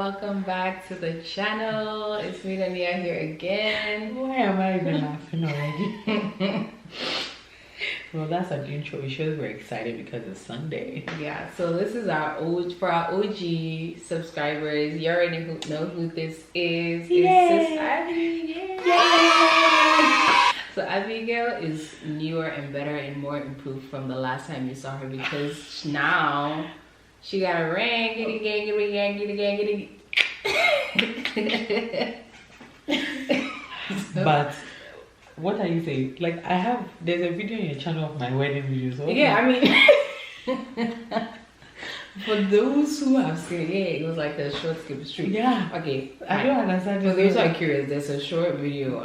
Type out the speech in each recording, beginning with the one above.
welcome back to the channel. It's me, Dania, here again. Why am I even laughing already? Well, that's an intro. It shows we're excited because it's Sunday. Yeah, so this is our for our OG subscribers. You already know who this is. Yay! It's Sis Abby. Yay! So Abigail is newer and better and more improved from the last time you saw her because now she got a ring. Giddy gang, giddy gang, giddy gang, giddy. But what are you saying? Like there's a video on your channel of my wedding videos. So yeah, I mean, for those who have seen it, yeah, it was like a short skip street. Yeah. Okay. I don't understand. For those who are curious, there's a short video.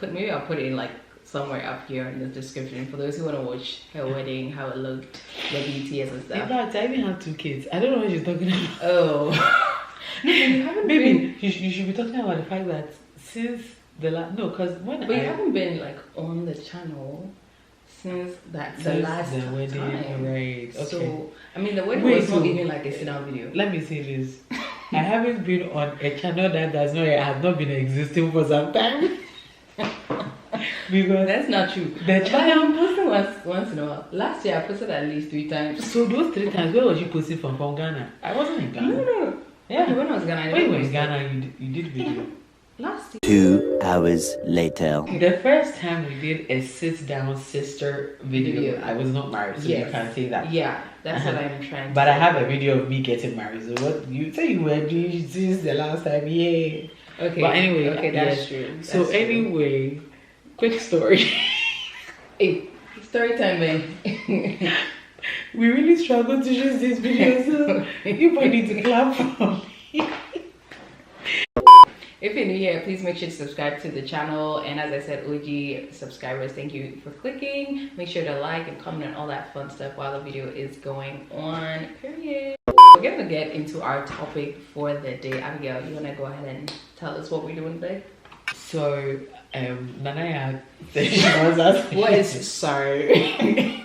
Maybe I'll put it in like somewhere up here in the description for those who want to watch her wedding, how it looked, the BTS and stuff. In fact, I even have 2 kids. I don't know what you're talking about. Oh. No, you haven't Maybe you should be talking about the fact that since the last But you haven't been like on the channel since the last wedding, time. right? Okay. So I mean the wedding was not even like a sit-down video. Let me say this. I haven't been on a channel that has not been existing for some time. Because that's not true. The channel I'm posting once in a while. Last year I posted at least 3 times. So those 3 times, where was you posting from Ghana? I wasn't in Ghana. No. Yeah. Okay, when I was in Ghana. When you were in Ghana, you did video. Last year. 2 hours later. The first time we did a sit-down sister video, I was not married, so you can't say that. Yeah, that's what I'm trying to But say. I have a video of me getting married. So what you say you were doing since the last time? Yeah. Okay. But anyway, okay, that's true. That's so true. Anyway, quick story. Hey, story time, man. We really struggled to choose this video, so you might need to clap for me. If you're new here, please make sure to subscribe to the channel. And as I said, OG subscribers, thank you for clicking. Make sure to like and comment and all that fun stuff while the video is going on. Period. We're gonna get into our topic for the day. Abigail, you wanna go ahead and tell us what we're doing today? So, Nanaya said she was asking. What is sorry?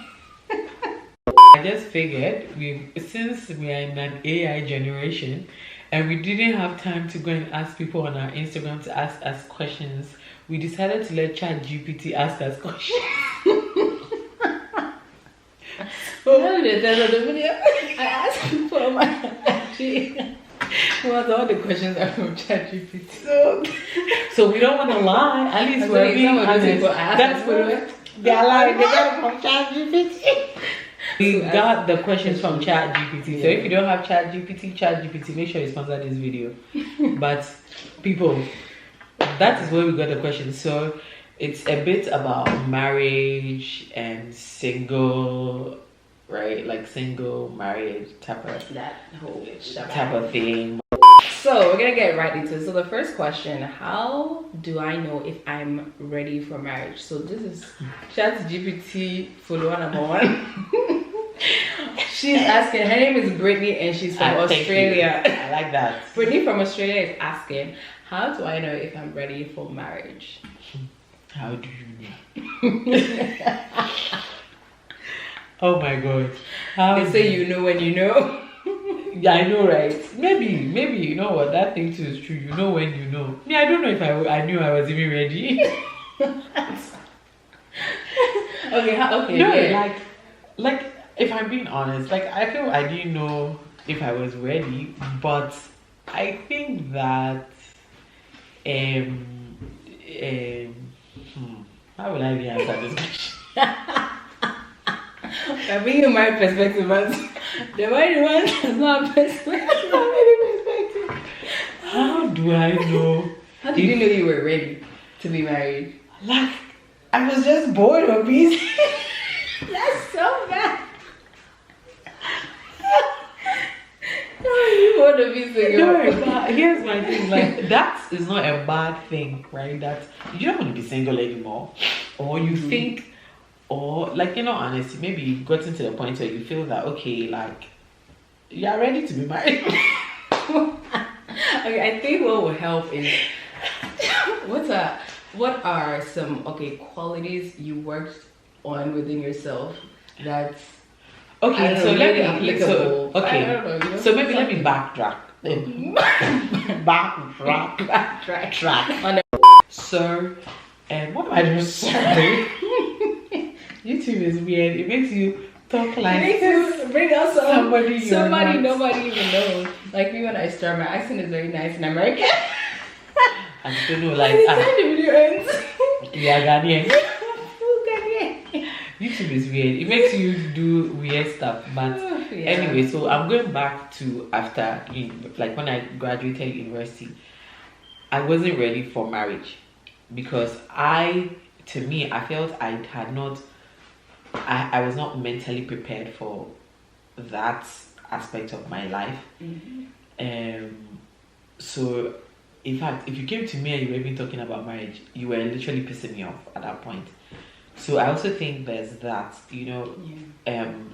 I just figured since we are in an AI generation and we didn't have time to go and ask people on our Instagram to ask us questions, we decided to let ChatGPT ask us questions. So, the video, I asked people on my what all the questions are from ChatGPT. So we don't want to lie. At least we're being honest. That's what they're lying. They got it from ChatGPT. We got the questions from ChatGPT. So if you don't have ChatGPT, make sure you sponsor this video. But people, that is where we got the questions. So it's a bit about marriage and single, right? Like single marriage type of thing. So we're gonna get right into it. So the first question: how do I know if I'm ready for marriage? So this is ChatGPT follower number 1. She's asking. Her name is Brittany, and she's from Australia. I like that. Brittany from Australia is asking, how do I know if I'm ready for marriage? How do you know? Oh my God! They say you know when you know. Yeah, I know, right? Maybe you know what, that thing too is true. You know when you know. Yeah, I don't know if I knew I was even ready. Okay, no, like if I'm being honest, like I feel I didn't know if I was ready, but I think that how will I answer this question? I'm bringing my perspective, but the way the one does not perspective. How do I know? How did you know you were ready to be married? Like, I was just bored or busy. That's so bad. You want to be single? No, but here's my thing. Like, that is not a bad thing, right? That you don't want to be single anymore, or you think. Or like, you know, honestly, maybe you've gotten to the point where you feel that okay, like you're ready to be married. Okay, I think what will help is what are some qualities you worked on within yourself that's okay. So let me applicable. so maybe let me backtrack. Backtrack. Sir, and what am I doing, sir? YouTube is weird. It makes you talk like it makes you bring out somebody nobody even knows. Like me when I start, my accent is very nice in American. I still know, like, the video ends. Yeah, Ghanaian. Ghanaian. YouTube is weird. It makes you do weird stuff. But anyway, so I'm going back to after, like when I graduated university, I wasn't ready for marriage because I felt I was not mentally prepared for that aspect of my life. So in fact, if you came to me and you were even talking about marriage, you were literally pissing me off at that point. So I also think there's that,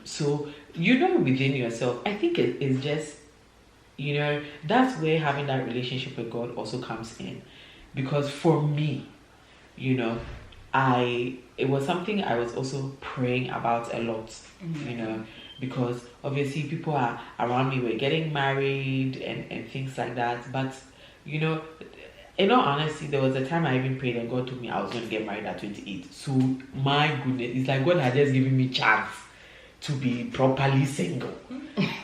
so within yourself, I think it is just, that's where having that relationship with God also comes in. Because for me, it was something I was also praying about a lot, because obviously people around me were getting married and things like that. But, in all honesty, there was a time I even prayed and God told me I was going to get married at 28. So, my goodness, it's like God had just given me chance to be properly single.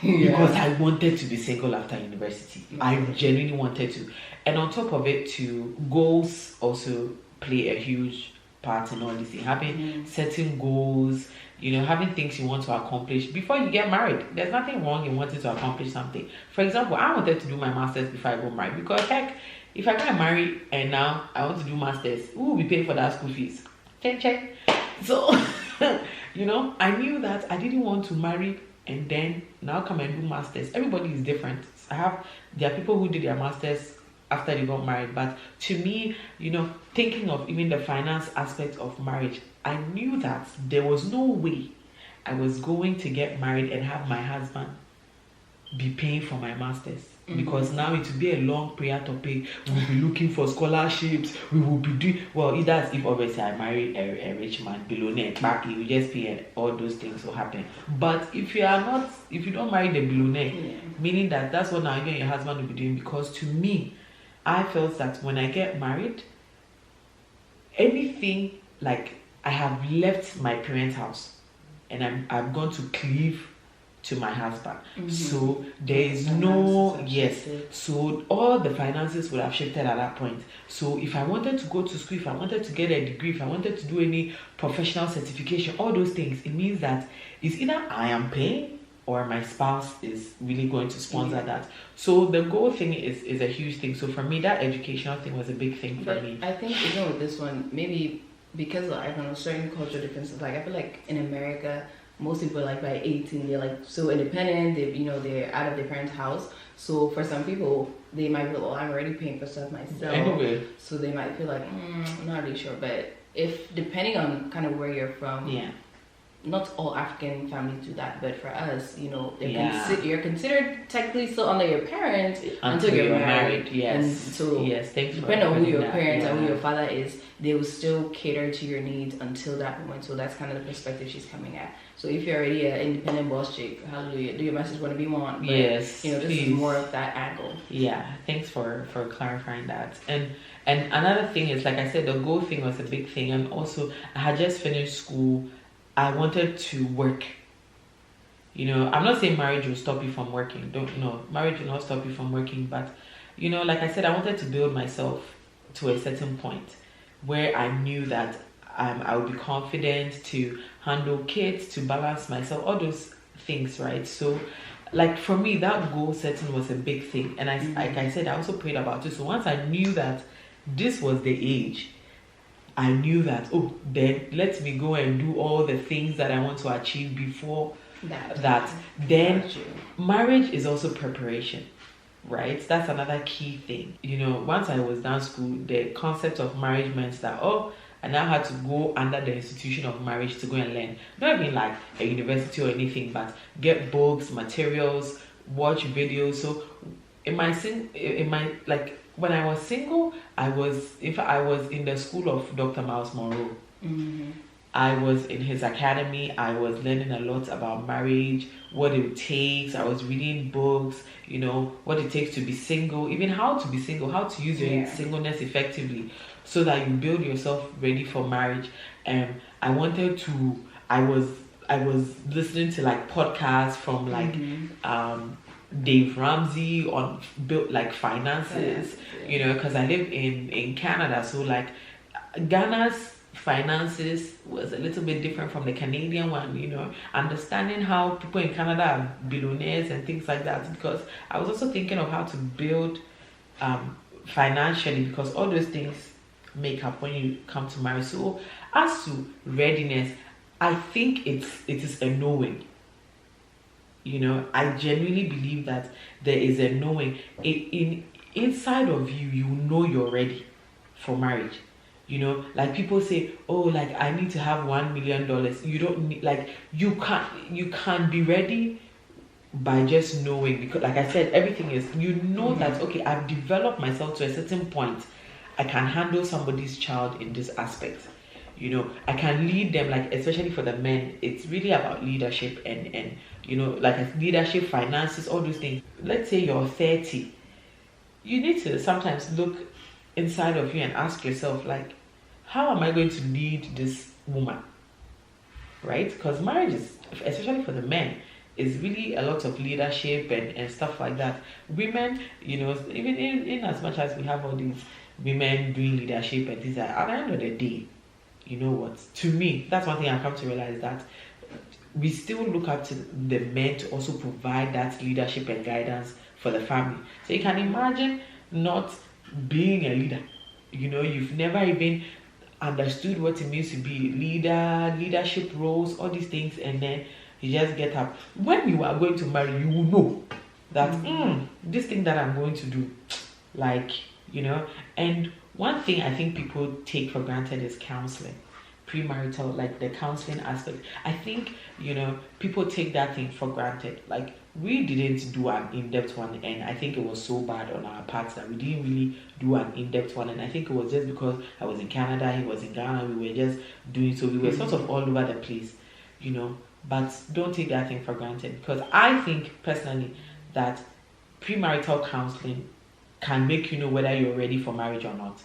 Because I wanted to be single after university. I genuinely wanted to. And on top of it, too, goals also play a huge part in all this thing. Having certain goals, having things you want to accomplish before you get married. There's nothing wrong in wanting to accomplish something. For example, I wanted to do my master's before I got married because heck, if I get married and now I want to do masters, who will be paying for that school fees? Check. So, I knew that I didn't want to marry and then now come and do masters. Everybody is different. There are people who did their masters after they got married, but to me, thinking of even the finance aspect of marriage, I knew that there was no way I was going to get married and have my husband be paying for my masters. Because now it will be a long prayer topic. We'll be looking for scholarships. We will be doing that's if obviously I marry a rich man, billionaire, back you just pay and all those things will happen. But if you don't marry the billionaire, meaning that's what now you and your husband will be doing. Because to me, I felt that when I get married, anything like I have left my parents' house and I'm going to cleave to my husband. So there is so all the finances would have shifted at that point. So if I wanted to go to school, if I wanted to get a degree, if I wanted to do any professional certification, all those things, it means that it's either I am paying or my spouse is really going to sponsor that. So the goal thing is a huge thing. So for me, that educational thing was a big thing for me. I think even with this one, maybe because of, I don't know, certain cultural differences, like I feel like in America, most people like by 18 they're like so independent, they're out of their parents' house. So for some people they might feel, I'm already paying for stuff myself. Anyway. So they might feel like I'm not really sure. But if depending on kind of where you're from, not all African families do that, but for us, you're considered technically still under your parents until you're married. Yes. And so depending on who your parents and who your father is, they will still cater to your needs until that moment. So that's kind of the perspective she's coming at. So if you're already an independent boss chick, hallelujah, do your message want to be one. But, yes. This is more of that angle. Yeah. Thanks for clarifying that. And another thing is, like I said, the goal thing was a big thing. And also I had just finished school. I wanted to work. I'm not saying marriage will stop you from working. Marriage will not stop you from working. But, like I said, I wanted to build myself to a certain point where I knew that I would be confident to handle kids, to balance myself, all those things, right? So, like for me, that goal setting was a big thing. And like I said, I also prayed about it. So once I knew that this was the age, I knew that, then let me go and do all the things that I want to achieve before that. Then marriage is also preparation, right? That's another key thing. Once I was done school, the concept of marriage meant that, I now had to go under the institution of marriage to go and learn. Not even like a university or anything, but get books, materials, watch videos. So when I was single, I was in the school of Dr. Miles Monroe. I was in his academy. I was learning a lot about marriage, what it takes. I was reading books, you know, what it takes to be single, even how to be single, how to use your singleness effectively so that you build yourself ready for marriage. And I was listening to like podcasts from like Dave Ramsey on built like finances, you know, because I live in Canada, so like Ghana's finances was a little bit different from the Canadian one, you know, understanding how people in Canada are billionaires and things like that, because I was also thinking of how to build financially, because all those things make up when you come to marriage. So as to readiness, I think it is a knowing. You know, I genuinely believe that there is a knowing. Inside of you, you know you're ready for marriage. You know, like people say, oh, like I need to have $1 million. You don't need, like, you can't be ready by just knowing, because like I said, everything is, you know, that okay, I've developed myself to a certain point. I can handle somebody's child in this aspect. You know, I can lead them, like especially for the men, it's really about leadership and you know, like leadership, finances, all those things. Let's say you're 30, you need to sometimes look inside of you and ask yourself, like, how am I going to lead this woman, right? Because marriage is, especially for the men, is really a lot of leadership and stuff like that. Women, you know, even in as much as we have all these women doing leadership and things, at the end of the day, you know what, to me, that's one thing I've come to realize, that we still look up to the men to also provide that leadership and guidance for the family. So you can imagine not being a leader, you know, you've never even understood what it means to be leadership roles, all these things, and then you just get up. When you are going to marry, you will know that this thing that I'm going to do, like, you know. And one thing I think people take for granted is counseling, premarital, like the counseling aspect. I think, you know, people take that thing for granted. Like, we didn't do an in-depth one, and I think it was so bad on our part that we didn't really do an in-depth one. And I think it was just because I was in Canada, he was in Ghana, we were just doing, so we were sort of all over the place, you know. But don't take that thing for granted, because I think personally that premarital counseling can make you know whether you're ready for marriage or not.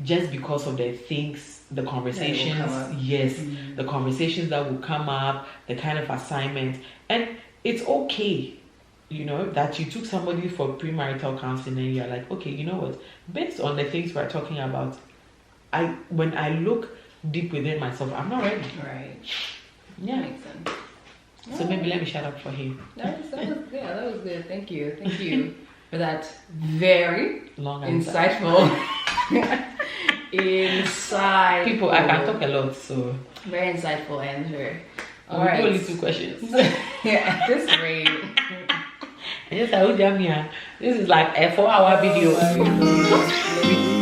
Just because of the things, the conversations, the conversations that will come up, the kind of assignment. And it's okay, you know, that you took somebody for premarital counseling and you're like, okay, you know what, based on the things we're talking about, when I look deep within myself, I'm not ready. Right. Yeah. That makes sense. So maybe let me shut up for him. That was good. Thank you for that very Long insightful people, I can talk a lot, so very insightful answer. All right, only 2 questions. Yeah, at this rate. This is like a 4-hour video.